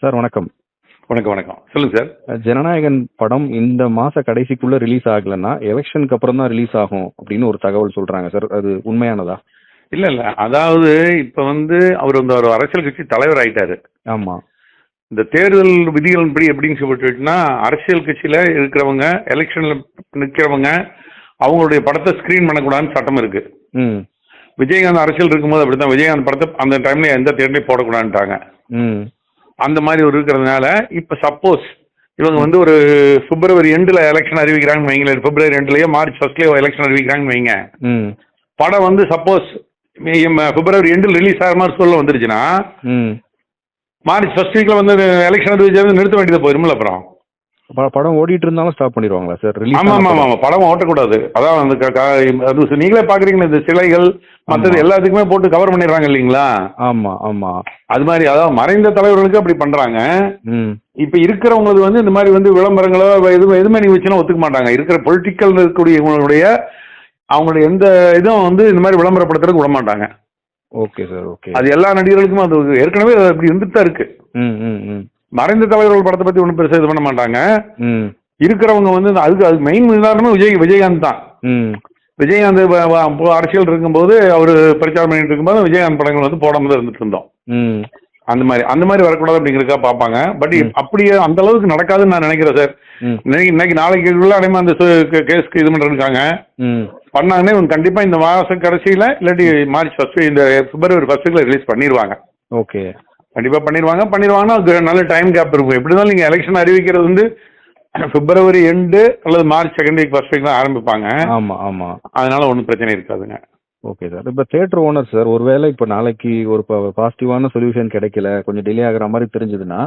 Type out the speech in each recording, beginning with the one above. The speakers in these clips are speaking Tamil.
சார் வணக்கம். வணக்கம் வணக்கம். சொல்லுங்க சார். ஜனநாயகன் படம் இந்த மாச கடைசிக்குள்ள ரிலீஸ் ஆகலைன்னா எலெக்ஷனுக்கு அப்புறம் தான் ரிலீஸ் ஆகும் அப்படின்னு ஒரு தகவல் சொல்றாங்க சார். அது உண்மையானதா? இல்ல இல்ல, அதாவது இப்ப அவர் ஒரு அரசியல் கட்சி தலைவர் ஆயிட்டாரு. ஆமா. இந்த தேர்தல் விதிகளின்படி எப்படின்னு சொல்லிட்டுனா, அரசியல் கட்சியில இருக்கிறவங்க எலெக்ஷன்ல நிற்கிறவங்க அவங்களுடைய படத்தை ஸ்கிரீன் பண்ணக்கூடாதுன்னு சட்டம் இருக்கு. விஜயகாந்த் அரசியல் இருக்கும்போது அப்படித்தான். விஜயகாந்த் படத்தை அந்த டைம்ல எந்த தேர்தலையும் போடக்கூடாதுட்டாங்க. அந்த மாதிரி ஒரு இருக்கிறதுனால இப்ப சப்போஸ் இவங்க ஒரு பிப்ரவரி எண்டுல எலெக்ஷன் அறிவிக்கிறாங்கன்னு வைங்களேன், பிப்ரவரி எண்டுலயோ மார்ச் ஃபர்ஸ்ட்லயோ எலெக்ஷன் அறிவிக்கிறாங்கன்னு வைங்க, படம் சப்போஸ் பிப்ரவரி எண்டில் ரிலீஸ் ஆகிற மாதிரி சொல்ல வந்துருச்சுன்னா மார்ச் ஃபர்ஸ்ட் வீக்ல எலெக்ஷன் அறிவிச்சது நிறுத்த வேண்டியது போயிருமில்ல. அப்புறம் படம் ஓடிட்டு இருந்தாலும் ஸ்டாப் பண்ணிடுவாங்களா சார்? ஆமா ஆமா ஆமா, படம் ஓட்டக்கூடாது. அதான் நீங்களே பாக்குறீங்களா, இந்த சிலைகள் மற்றது எல்லாத்துக்குமே போட்டு கவர் பண்ணிடுறாங்க இல்லீங்களா? ஆமா ஆமா. அது மாதிரி அதாவது மறைந்த தலைவர்களுக்கு அப்படி பண்றாங்க. இப்ப இருக்கிறவங்களுக்கு இந்த மாதிரி விளம்பரங்களோ எதுவுமே நீங்க வச்சுன்னா ஒத்துக்க மாட்டாங்க. இருக்கிற பொலிட்டிக்கல் இருக்கக்கூடிய அவங்களுடைய எந்த இதுவும் இந்த மாதிரி விளம்பரப்படுத்துறதுக்கு விட மாட்டாங்க. Okay sir. ஓகே. அது எல்லா நடிகர்களுக்கும் அது ஏற்கனவே அப்படி இருந்துட்டு தான் இருக்கு. மறைந்த தலைவர்கள் படத்தை பத்தி ஒன்றும் பெருசா இது பண்ண மாட்டாங்க. இருக்கிறவங்க அதுக்கு மெயின் உதாரணமே விஜயகாந்த் தான். விஜயகாந்த் அரசியல் இருக்கும்போது அவர் பிரச்சாரம் பண்ணிட்டு இருக்கும்போது விஜயகாந்த் படங்கள் போடாம இருந்துட்டு இருந்தோம். அந்த மாதிரி வரக்கூடாது அப்படிங்கிறதுக்கா பார்ப்பாங்க. பட் அப்படியே அந்த அளவுக்கு நடக்காதுன்னு நான் நினைக்கிறேன் சார். இன்னைக்கு நாளைக்குள்ள அடைமா அந்த கேஸ்க்கு இது பண்ணிருக்காங்க. பண்ணாங்கன்னா கண்டிப்பா இந்த மாசம் கடைசியில இல்லாட்டி மார்ச் ஃபர்ஸ்ட் இந்த பிப்ரவரி ஃபர்ஸ்ட் வீக்ல ரிலீஸ் பண்ணிடுவாங்க. ஓகே. கண்டிப்பா பண்ணிடுவாங்கன்னா நல்ல டைம் கேப் இருக்கும். எப்படிதான் நீங்க எலெக்ஷன் அறிவிக்கிறது பிப்ரவரி எண்டு அல்லது March second week first week தான் ஆரம்பிப்பாங்க. ஆமா ஆமா. அதனால ஒன்றும் பிரச்சனை இருக்காதுங்க. Okay sir. இப்போ தியேட்டர் ஓனர் சார், ஒருவேளை இப்போ நாளைக்கு ஒரு பாசிட்டிவான சொல்யூஷன் கிடைக்கல, கொஞ்சம் டிலே ஆகிற மாதிரி தெரிஞ்சதுன்னா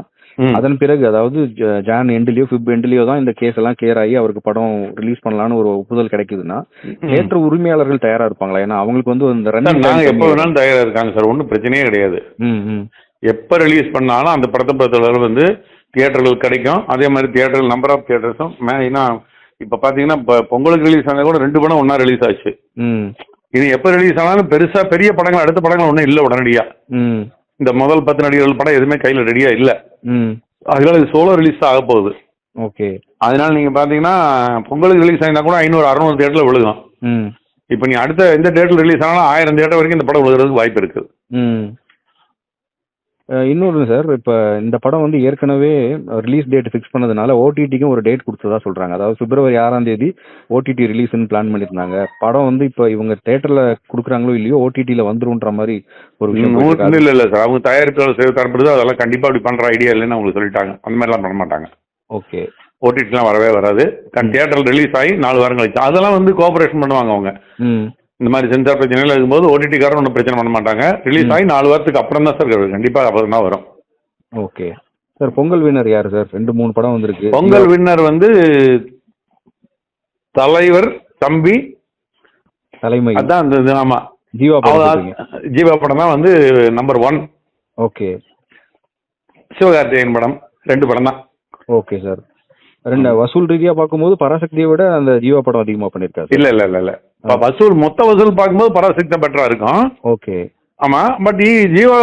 அதன் பிறகு அதாவது ஜான் எண்ட்லயோ பிப் எண்ட்லயோ தான் இந்த கேஸ் எல்லாம் கிளியர் ஆகி அவருக்கு படம் ரிலீஸ் பண்ணலான்னு ஒரு ஒப்புதல் கிடைக்குதுன்னா தியேட்டர் உரிமையாளர்கள் தயாரா இருப்பாங்களா? ஏன்னா அவங்களுக்கு இந்த ரன்னிங் எப்போ வேணாலும் தயாரா இருக்காங்க சார். ஒன்றும் பிரச்சனையே கிடையாது. எப்போ ரிலீஸ் பண்ணாலும் அந்த படத்தை பொறுத்தளவு தியேட்டர்கள் கிடைக்கும். அதே மாதிரி தியேட்டர்கள் நம்பர் ஆஃப் தியேட்டர்ஸும் ஏன்னா இப்ப பாத்தீங்கன்னா பொங்கலுக்கு ரிலீஸ் ஆனது கூட 2 படம் ஒன்னா ரிலீஸ் ஆச்சு. இது எப்ப ரிலீஸ் ஆனாலும் பெரிய படங்கள் அடுத்த படங்கள் ஒன்றும் இல்லை உடனடியா. இந்த முதல் 10 நடிகர்கள் படம் எதுவுமே கையில ரெடியா இல்ல. அதனால இது சோலோ ரிலீஸ் ஆக போகுது. ஓகே. அதனால நீங்க பாத்தீங்கன்னா பொங்கலுக்கு ரிலீஸ் ஆயிருந்தா கூட 500-600 தியேட்டர்ல விழுகும். இப்ப நீ அடுத்த எந்த தியேட்டர் ரிலீஸ் ஆனாலும் 1000 தியேட்டர் வரைக்கும் இந்த படம் விழுகிறதுக்கு வாய்ப்பு இருக்கு. இன்னொரு சார், இப்ப இந்த படம் ஏற்கனவே ரிலீஸ் டேட் ஃபிக்ஸ் பண்ணதுனால ஓடிடிக்கும் ஒரு டேட் கொடுத்ததா சொல்றாங்க. அதாவது பிப்ரவரி 6ஆம் தேதி ஓடிடி ரிலீஸ்னு பிளான் பண்ணிருந்தாங்க. படம் இப்ப இவங்க தியேட்டர்ல குடுக்குறாங்களோ இல்லையோ ஓடிடில வந்துரும்ன்ற மாதிரி ஒரு விஷயம் இல்ல சார். அவங்க தயாரிப்பாளர் தரப்படுது, அதெல்லாம் கண்டிப்பா அப்படி பண்ற ஐடியா இல்லைன்னு அவங்க சொல்லிட்டாங்க. அந்த மாதிரி எல்லாம் பண்ண மாட்டாங்க. ஓகே. ஓடிடிலாம் வரவே வராது. தியேட்டர்ல ரிலீஸ் ஆகி 4 வாரம் கழிச்சு அதெல்லாம் கோஆபரேஷன் பண்ணுவாங்க அவங்க. இந்த மாதிரி சென்சார் பிரச்சனைகள் இருக்கும்போது ஓடிடிக்காரன் ஒன்றும் பிரச்சனை பண்ண மாட்டாங்க. ரிலீஸ் ஆகி 4 வாரத்துக்கு அப்புறம் தான் சார் கண்டிப்பா அப்புறம் தான் வரும். Okay sir. பொங்கல் வின்னர் யாரு சார்? 2-3 படம் வந்திருக்கு. பொங்கல் வின்னர் தலைவர் தம்பி தலைமை. அதான் ஆமா, ஜீவா படம் தான் நம்பர் 1. ஓகே. சிவகார்த்திகேயன் படம் 2 படம் தான். Okay sir. வசூல் ரீதியா பார்க்கும்போது பராசக்தியை விட அந்த ஜீவா படம் அதிகமா பண்ணிருக்காரு. இல்ல இல்ல இல்ல இல்ல, மொத்த வசூல் பார்க்கும்போது பராசக்தி தான் பெட்டரா இருக்கும். ஓகே. ஆமா, பட் ஜீவா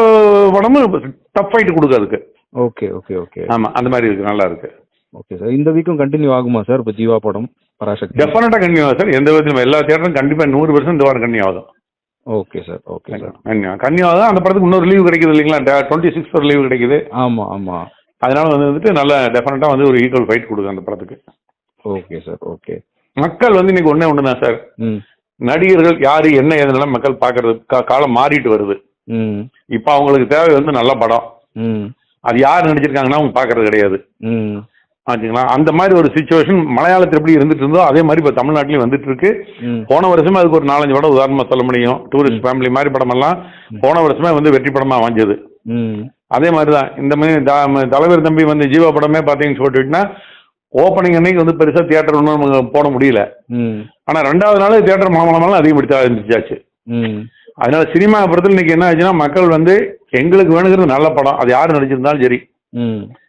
படமும் டஃப் ஃபைட் கொடுக்காதுக்கு. Okay okay okay. ஆமா, அந்த மாதிரி இருக்கு, நல்லா இருக்கு. Okay sir. இந்த வீக்கும் கண்டினியூ ஆகுமா சார் இப்போ ஜீவா படம் பராசக்தி? டெஃபினட்டா கண்டினியூ ஆகும் சார். எந்த விதத்திலும் எல்லா தியேட்டரும் கண்டிப்பா 100% இந்த வாரம் கண்டினியூ ஆகும். Okay sir. Okay sir. Continue ஆகும். அந்த படத்துக்கு இன்னொரு லீவ் கிடைக்குது இல்லைங்களா? 26 ஒரு லீவ் கிடைக்குது. ஆமா ஆமா. அதனால நல்ல டெஃபினட்டா ஒரு ஈக்குவல் ஃபைட் கொடுக்கும் அந்த படத்துக்கு. Okay sir. ஓகே. மக்கள் இன்னைக்கு ஒண்ணுதான் சார், நடிகர்கள் யாரு என்ன ஏதுனால மக்கள் பாக்குறது காலம் மாறிட்டு வருது. இப்ப அவங்களுக்கு தேவை நல்ல படம். அது யார் நடிச்சிருக்காங்கன்னா அவங்க பாக்குறது கிடையாது. ஆச்சுங்களா? அந்த மாதிரி ஒரு சிச்சுவேஷன் மலையாளத்தில் எப்படி இருந்துட்டு இருந்தோ அதே மாதிரி இப்ப தமிழ்நாட்டிலயும் வந்துட்டு இருக்கு. போன வருஷமே அதுக்கு ஒரு 4-5 படம் உதாரணமா சொல்ல முடியும். டூரிஸ்ட் ஃபேமிலி மாதிரி படம் எல்லாம் போன வருஷமே வெற்றி படமா அமைஞ்சது. அதே மாதிரிதான் இந்த மாதிரி தலைவர் தம்பி ஜீவா படமே பாத்தீங்கன்னு சொல்லிட்டுனா ஓப்பனிங் அன்னைக்கு பெருசா தியேட்டர் ஒன்றும் போட முடியல. ஆனா 2வது நாள் தியேட்டர் மாமலமெல்லாம் அதிகப்படுத்த ஆரம்பிச்சாச்சு. அதனால சினிமா படத்தில் இன்னைக்கு என்ன ஆச்சுன்னா மக்கள் எங்களுக்கு வேணுங்கிறது நல்ல படம், அது யாரு நடிச்சிருந்தாலும் சரி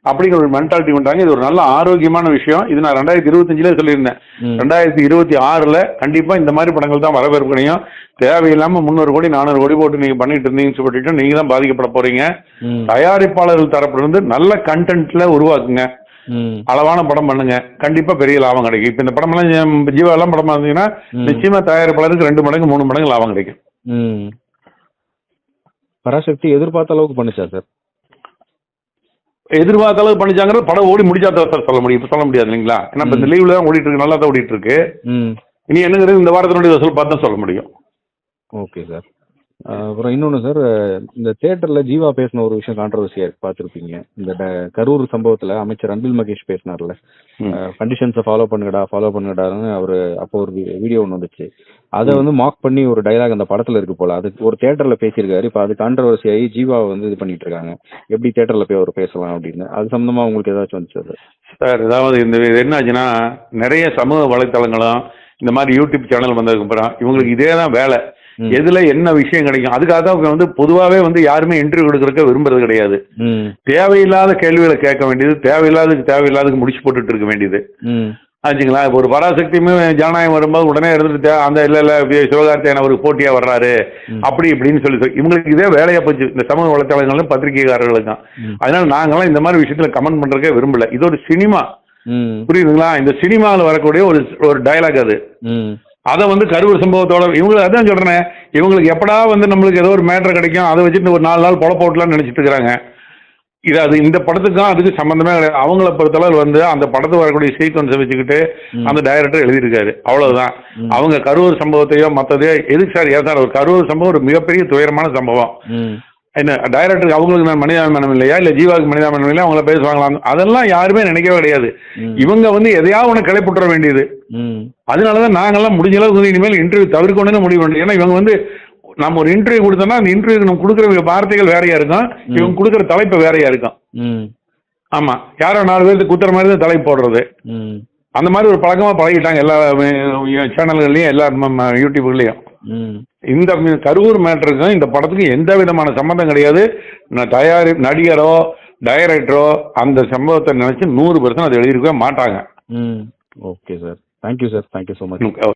அப்படிங்கிற ஒரு மென்டாலிட்டி கொண்டாங்க. இது ஒரு நல்ல ஆரோக்கியமான விஷயம். இது நான் 2025 சொல்லியிருந்தேன். 2026 கண்டிப்பா இந்த மாதிரி படங்கள் தான் வரவேற்பு கிடைக்கும். தேவையில்லாம 300 கோடி 400 கோடி போட்டு நீங்க பண்ணிட்டு இருந்தீங்கன்னு சொல்லிட்டு நீங்க தான் பாதிக்கப்பட போறீங்க. தயாரிப்பாளர்கள் தரப்பிலிருந்து நல்ல கண்டென்ட்ல உருவாக்குங்க, அளவான படம் பண்ணுங்க, கண்டிப்பா பெரிய லாபம் கிடைக்கும். இப்ப இந்த படம் எல்லாம் ஜீவா எல்லாம் படம் பார்த்தீங்கன்னா நிச்சயமா தயாரிப்பாளருக்கு 2 மடங்கு 3 மடங்கு லாபம் கிடைக்கும். பராசக்தி எதிர்பார்த்த அளவுக்கு பண்ணுச்சா சார்? எதிர்பார்த்த அளவுக்கு பண்ணிச்சாங்கிறது படம் ஓடி முடிச்சா தான் சார் சொல்ல முடியும். இப்ப சொல்ல முடியாது இல்லைங்களா? ஏன்னா இந்த லீவ்ல தான் ஓடிட்டு இருக்கு, நல்லா தான் ஓடிட்டு இருக்கு. இனி என்னங்கிறது இந்த வாரத்தினுடைய வசூல் பார்த்து தான் சொல்ல முடியும். Okay sir. அப்புறம் இன்னொன்று சார், இந்த தியேட்டரில் ஜீவா பேசின ஒரு விஷயம் கான்ட்ரவர்சியாக இருக்கு, பார்த்துருப்பீங்க. இந்த கரூர் சம்பவத்தில் அமைச்சர் அன்பில் மகேஷ் பேசினார்ல, கண்டிஷன்ஸை ஃபாலோ பண்ணுங்கடான்னு அவர் அப்போ ஒரு வீடியோ ஒன்று வந்துச்சு. அதை வந்து மார்க் பண்ணி ஒரு டைலாக் அந்த படத்தில் இருக்கு போல, அது ஒரு தியேட்டரில் பேசியிருக்காரு. இப்போ அது கான்ட்ரவர்சி ஆகி ஜீவாவை வந்து இது பண்ணிட்டு இருக்காங்க, எப்படி தியேட்டரில் போய் அவர் பேசலாம் அப்படின்னு. அது சம்மந்தமாக உங்களுக்கு ஏதாச்சும் வந்துச்சு சார்? சார் அதாவது இந்த என்ன ஆச்சுன்னா, நிறைய சமூக வலைத்தளங்களும் இந்த மாதிரி யூடியூப் சேனல் வந்ததுக்கு அப்புறம் இவங்களுக்கு இதே தான் வேலை. எதுல என்ன விஷயம் கிடைக்கும் அதுக்காக தான் வந்து பொதுவாகவே வந்து யாருமே இன்டர்வியூ கொடுக்கறதுக்கு விரும்புறது கிடையாது. தேவையில்லாத கேள்விகளை கேட்க வேண்டியது, தேவையில்லாததுக்கு முடிச்சு போட்டுட்டு இருக்க வேண்டியது ஆச்சுங்களா. இப்போ ஒரு பராசக்தியுமே ஜனநாயகம் வரும்போது உடனே எடுத்துட்டு அந்த இல்ல சிவகார்த்தியன் அவருக்கு போட்டியா வர்றாரு அப்படி இப்படின்னு சொல்லி இவங்களுக்கு இதே வேலையா போச்சு இந்த சமூக வலைத்தளங்களும் பத்திரிகைக்காரர்களுக்கும். அதனால நாங்கெல்லாம் இந்த மாதிரி விஷயத்துல கமெண்ட் பண்றதுக்கே விரும்பல. இது ஒரு சினிமா, புரியுதுங்களா? இந்த சினிமாவில் வரக்கூடிய ஒரு டயலாக் அது. அதை வந்து கரூர் சம்பவத்தோட இவங்களுக்கு அதான் சொல்றேன், இவங்களுக்கு எப்படா வந்து நம்மளுக்கு ஏதோ ஒரு மேட்டர் கிடைக்கும், அதை வச்சுட்டு ஒரு 4 நாள் பொழப்ப ஓட்டலாம்னு நினைச்சிட்டு இருக்கிறாங்க. இது அது இந்த படத்துக்கும் அதுக்கு சம்பந்தமே கிடையாது. அவங்கள பொறுத்தளவு வந்து அந்த படத்துக்கு வரக்கூடிய சீக்வன்ஸை வச்சுக்கிட்டு அந்த டைரக்டர் எழுதியிருக்காரு, அவ்வளவுதான். அவங்க கரூர் சம்பவத்தையோ மற்றதையோ எதுக்கு சார் ஏதாவது ஒரு கரூர் சம்பவம் ஒரு மிகப்பெரிய துயரமான சம்பவம். என்ன டைரக்டருக்கு அவங்களுக்கு நான் மனிதாபிமானம் இல்லையா, இல்ல ஜீவாவுக்கு மனிதாபிமானம் இல்லையா, அவங்கள பேசுவாங்களாம், அதெல்லாம் யாருமே நினைக்கவே கிடையாது. இவங்க வந்து எதையாவது ஒன்று கிளப்பிட்டுற வேண்டியது. அதனாலதான் நாங்கெல்லாம் முடிஞ்ச அளவுக்கு இனிமேல் இன்டர்வியூ தவிர்க்கணும்னு முடிவு பண்ணி. ஏன்னா இவங்க வந்து நம்ம ஒரு இன்டர்வியூ கொடுத்தோம்னா அந்த இன்டர்வியூக்கு நம்ம கொடுக்குற வார்த்தைகள் வேறையா இருக்கும், இவங்க கொடுக்குற தலைப்பு வேறையா இருக்கும். ஆமா, யாரோ 4 பேருக்கு குத்துற மாதிரி தான் தலைப்பு போடுறது. அந்த மாதிரி ஒரு பழக்கமா பழகிட்டாங்க எல்லா சேனல்கள்லயும் எல்லா யூடியூப்லயும். இந்த கரூர் மேட்டருக்கும் இந்த படத்துக்கு எந்த விதமான சம்பந்தம் கிடையாது. நடிகரோ டைரக்டரோ அந்த சம்பவத்தை நினைச்சு 100% அது எழுதியிருக்கவே மாட்டாங்க. Okay sir, thank you sir, thank you so much.